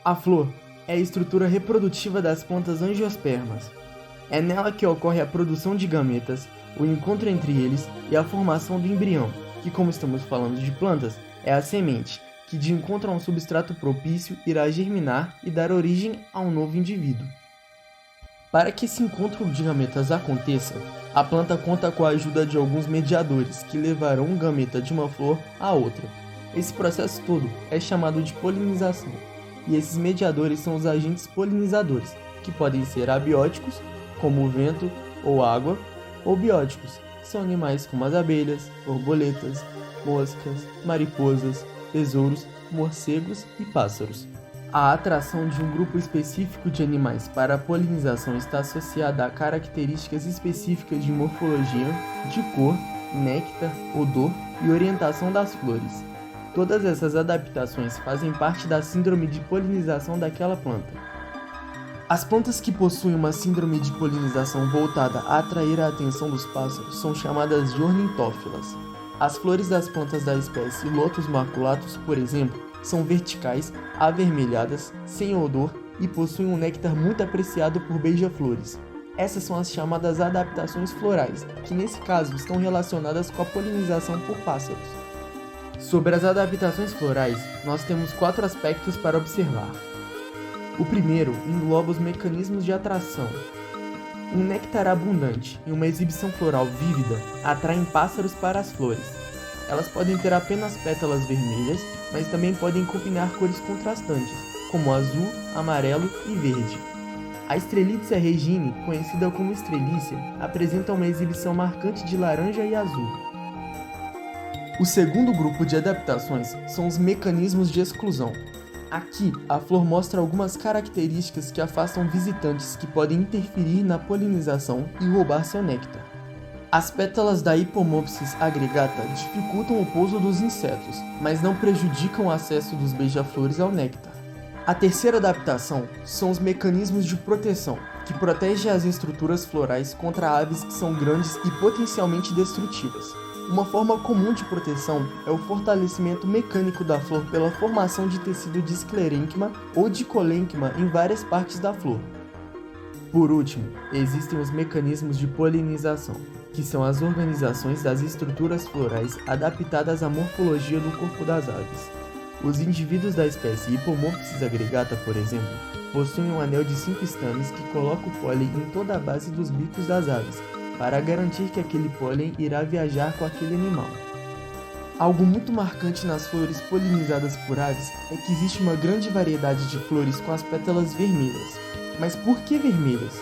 A flor é a estrutura reprodutiva das plantas angiospermas. É nela que ocorre a produção de gametas, o encontro entre eles e a formação do embrião, que, como estamos falando de plantas, é a semente, que de encontro a um substrato propício irá germinar e dar origem a um novo indivíduo. Para que esse encontro de gametas aconteça, a planta conta com a ajuda de alguns mediadores que levarão um gameta de uma flor a outra. Esse processo todo é chamado de polinização, e esses mediadores são os agentes polinizadores, que podem ser abióticos, como o vento ou água, ou bióticos, que são animais como as abelhas, borboletas, moscas, mariposas, besouros, morcegos e pássaros. A atração de um grupo específico de animais para a polinização está associada a características específicas de morfologia, de cor, néctar, odor e orientação das flores. Todas essas adaptações fazem parte da síndrome de polinização daquela planta. As plantas que possuem uma síndrome de polinização voltada a atrair a atenção dos pássaros são chamadas de ornitófilas. As flores das plantas da espécie Lotus maculatus, por exemplo, são verticais, avermelhadas, sem odor e possuem um néctar muito apreciado por beija-flores. Essas são as chamadas adaptações florais, que nesse caso estão relacionadas com a polinização por pássaros. Sobre as adaptações florais, nós temos 4 aspectos para observar. O primeiro engloba os mecanismos de atração. Um néctar abundante e uma exibição floral vívida atraem pássaros para as flores. Elas podem ter apenas pétalas vermelhas, mas também podem combinar cores contrastantes, como azul, amarelo e verde. A Strelitzia regine, conhecida como estrelícia, apresenta uma exibição marcante de laranja e azul. O segundo grupo de adaptações são os mecanismos de exclusão. Aqui, a flor mostra algumas características que afastam visitantes que podem interferir na polinização e roubar seu néctar. As pétalas da Hippomopsis agregata dificultam o pouso dos insetos, mas não prejudicam o acesso dos beija-flores ao néctar. A terceira adaptação são os mecanismos de proteção, que protegem as estruturas florais contra aves que são grandes e potencialmente destrutivas. Uma forma comum de proteção é o fortalecimento mecânico da flor pela formação de tecido de esclerênquima ou de colênquima em várias partes da flor. Por último, existem os mecanismos de polinização, que são as organizações das estruturas florais adaptadas à morfologia do corpo das aves. Os indivíduos da espécie Hippomopsis agregata, por exemplo, possuem um anel de 5 estames que coloca o pólen em toda a base dos bicos das aves, para garantir que aquele pólen irá viajar com aquele animal. Algo muito marcante nas flores polinizadas por aves é que existe uma grande variedade de flores com as pétalas vermelhas. Mas por que vermelhas?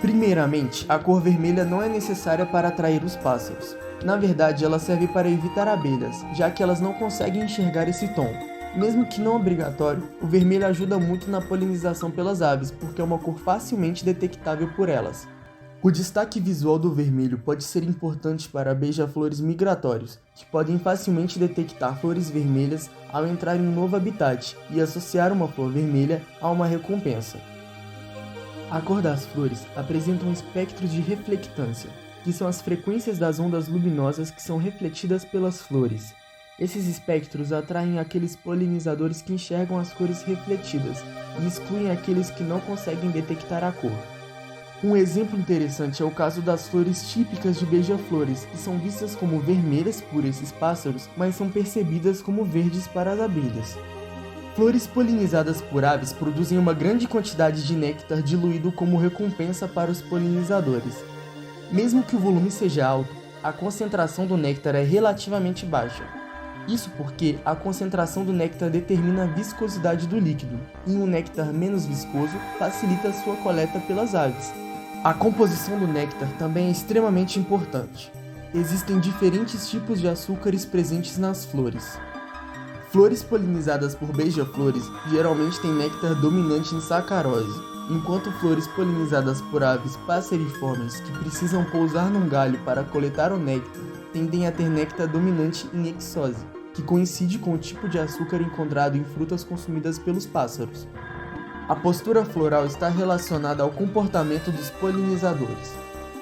Primeiramente, a cor vermelha não é necessária para atrair os pássaros. Na verdade, ela serve para evitar abelhas, já que elas não conseguem enxergar esse tom. Mesmo que não obrigatório, o vermelho ajuda muito na polinização pelas aves, porque é uma cor facilmente detectável por elas. O destaque visual do vermelho pode ser importante para beija-flores migratórios, que podem facilmente detectar flores vermelhas ao entrar em um novo habitat e associar uma flor vermelha a uma recompensa. A cor das flores apresenta um espectro de reflectância, que são as frequências das ondas luminosas que são refletidas pelas flores. Esses espectros atraem aqueles polinizadores que enxergam as cores refletidas e excluem aqueles que não conseguem detectar a cor. Um exemplo interessante é o caso das flores típicas de beija-flores, que são vistas como vermelhas por esses pássaros, mas são percebidas como verdes para as abelhas. Flores polinizadas por aves produzem uma grande quantidade de néctar diluído como recompensa para os polinizadores. Mesmo que o volume seja alto, a concentração do néctar é relativamente baixa. Isso porque a concentração do néctar determina a viscosidade do líquido, e um néctar menos viscoso facilita a sua coleta pelas aves. A composição do néctar também é extremamente importante. Existem diferentes tipos de açúcares presentes nas flores. Flores polinizadas por beija-flores geralmente têm néctar dominante em sacarose, enquanto flores polinizadas por aves passeriformes que precisam pousar num galho para coletar o néctar tendem a ter néctar dominante em hexose, que coincide com o tipo de açúcar encontrado em frutas consumidas pelos pássaros. A postura floral está relacionada ao comportamento dos polinizadores.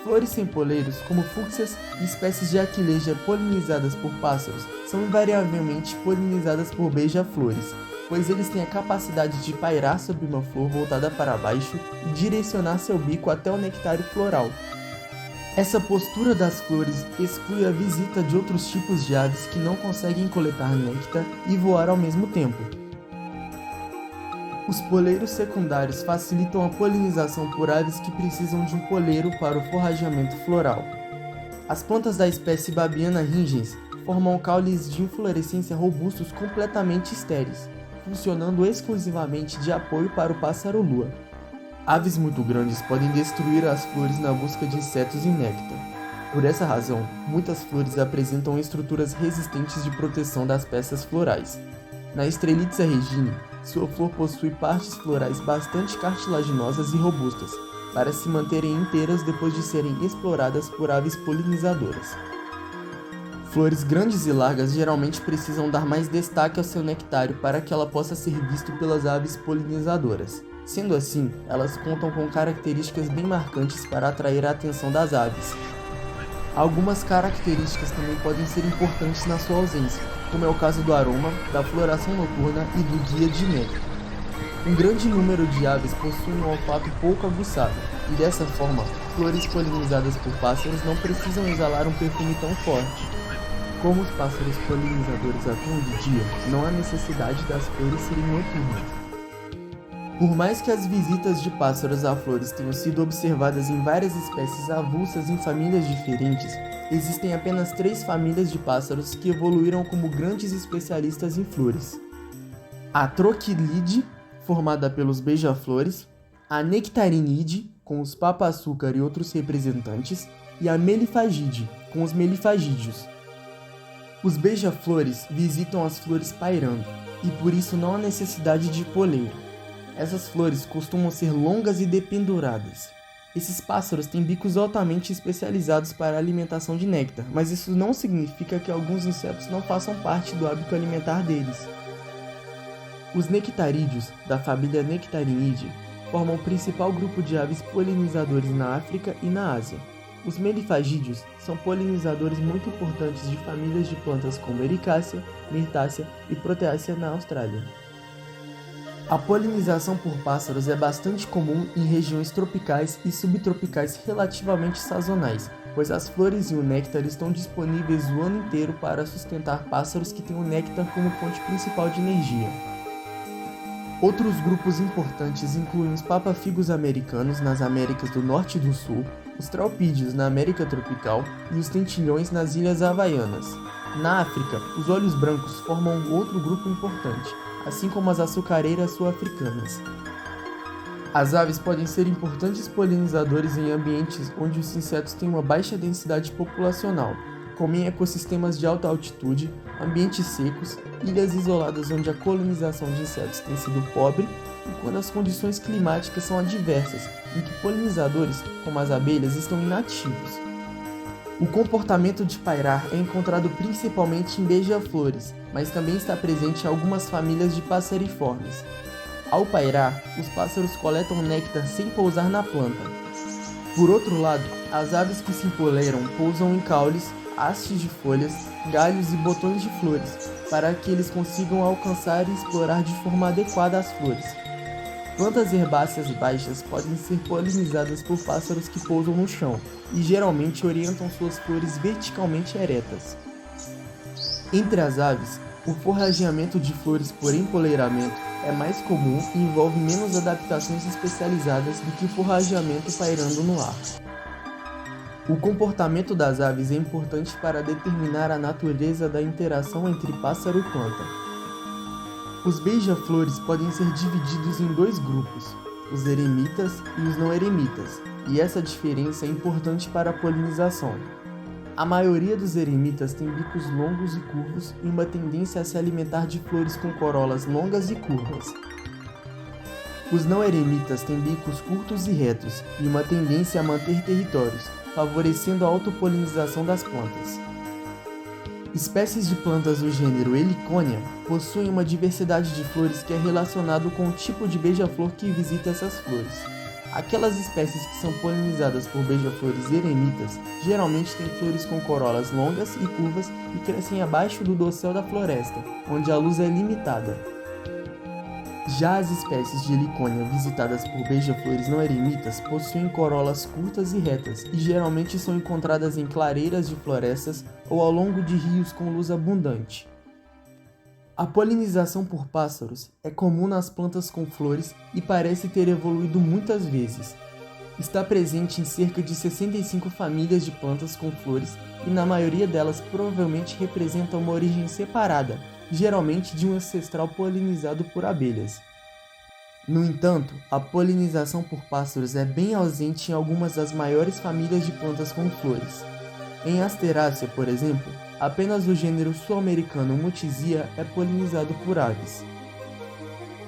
Flores sem poleiros, como fúcsias e espécies de aquileia polinizadas por pássaros, são invariavelmente polinizadas por beija-flores. pois eles têm a capacidade de pairar sobre uma flor voltada para baixo e direcionar seu bico até o nectário floral. Essa postura das flores exclui a visita de outros tipos de aves que não conseguem coletar néctar e voar ao mesmo tempo. Os poleiros secundários facilitam a polinização por aves que precisam de um poleiro para o forrageamento floral. As plantas da espécie Babiana ringens formam caules de inflorescência robustos completamente estéreis, funcionando exclusivamente de apoio para o pássaro-lua. Aves muito grandes podem destruir as flores na busca de insetos e néctar. Por essa razão, muitas flores apresentam estruturas resistentes de proteção das peças florais. Na Strelitzia regine, sua flor possui partes florais bastante cartilaginosas e robustas, para se manterem inteiras depois de serem exploradas por aves polinizadoras. Flores grandes e largas geralmente precisam dar mais destaque ao seu nectário para que ela possa ser vista pelas aves polinizadoras. Sendo assim, elas contam com características bem marcantes para atrair a atenção das aves. Algumas características também podem ser importantes na sua ausência, como é o caso do aroma, da floração noturna e do guia de néctar. Um grande número de aves possuem um olfato pouco aguçado, e dessa forma, flores polinizadas por pássaros não precisam exalar um perfume tão forte. Como os pássaros polinizadores atuam de dia, não há necessidade das flores serem noturnas. Por mais que as visitas de pássaros a flores tenham sido observadas em várias espécies avulsas em famílias diferentes, existem apenas 3 famílias de pássaros que evoluíram como grandes especialistas em flores. A Trochilidae, formada pelos beija-flores, a Nectarinidae, com os papa-açúcar e outros representantes, e a Melifagidae, com os melifagídeos. Os beija-flores visitam as flores pairando, e por isso não há necessidade de poleiro. Essas flores costumam ser longas e dependuradas. Esses pássaros têm bicos altamente especializados para a alimentação de néctar, mas isso não significa que alguns insetos não façam parte do hábito alimentar deles. Os nectarídeos, da família Nectarinidae, formam o principal grupo de aves polinizadores na África e na Ásia. Os melifagídeos são polinizadores muito importantes de famílias de plantas como Ericácea, Mirtácea e Proteácea na Austrália. A polinização por pássaros é bastante comum em regiões tropicais e subtropicais relativamente sazonais, pois as flores e o néctar estão disponíveis o ano inteiro para sustentar pássaros que têm o néctar como fonte principal de energia. Outros grupos importantes incluem os papafigos americanos nas Américas do Norte e do Sul, os traupídeos na América tropical e os tentilhões nas Ilhas Havaianas. Na África, os olhos brancos formam outro grupo importante, assim como as açucareiras sul-africanas. As aves podem ser importantes polinizadores em ambientes onde os insetos têm uma baixa densidade populacional, como em ecossistemas de alta altitude, ambientes secos, ilhas isoladas onde a colonização de insetos tem sido pobre e quando as condições climáticas são adversas, em que polinizadores, como as abelhas, estão inativos. O comportamento de pairar é encontrado principalmente em beija-flores, mas também está presente em algumas famílias de passeriformes. Ao pairar, os pássaros coletam néctar sem pousar na planta. Por outro lado, as aves que se empoleiram pousam em caules, hastes de folhas, galhos e botões de flores, para que eles consigam alcançar e explorar de forma adequada as flores. Plantas herbáceas baixas podem ser polinizadas por pássaros que pousam no chão e geralmente orientam suas flores verticalmente eretas. Entre as aves, o forrageamento de flores por empoleiramento é mais comum e envolve menos adaptações especializadas do que o forrageamento pairando no ar. O comportamento das aves é importante para determinar a natureza da interação entre pássaro e planta. Os beija-flores podem ser divididos em 2 grupos, os eremitas e os não eremitas, e essa diferença é importante para a polinização. A maioria dos eremitas tem bicos longos e curvos e uma tendência a se alimentar de flores com corolas longas e curvas. Os não eremitas têm bicos curtos e retos e uma tendência a manter territórios, favorecendo a autopolinização das plantas. Espécies de plantas do gênero Heliconia possuem uma diversidade de flores que é relacionado com o tipo de beija-flor que visita essas flores. Aquelas espécies que são polinizadas por beija-flores eremitas geralmente têm flores com corolas longas e curvas e crescem abaixo do dossel da floresta, onde a luz é limitada. Já as espécies de helicônia visitadas por beija-flores não eremitas possuem corolas curtas e retas e geralmente são encontradas em clareiras de florestas ou ao longo de rios com luz abundante. A polinização por pássaros é comum nas plantas com flores e parece ter evoluído muitas vezes. Está presente em cerca de 65 famílias de plantas com flores e na maioria delas provavelmente representa uma origem separada, geralmente de um ancestral polinizado por abelhas. No entanto, a polinização por pássaros é bem ausente em algumas das maiores famílias de plantas com flores. Em Asterácea, por exemplo, apenas o gênero sul-americano Mutizia é polinizado por aves.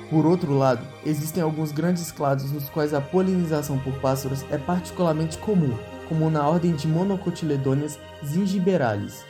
Por outro lado, existem alguns grandes clados nos quais a polinização por pássaros é particularmente comum, como na ordem de Monocotyledôneas zingiberalis.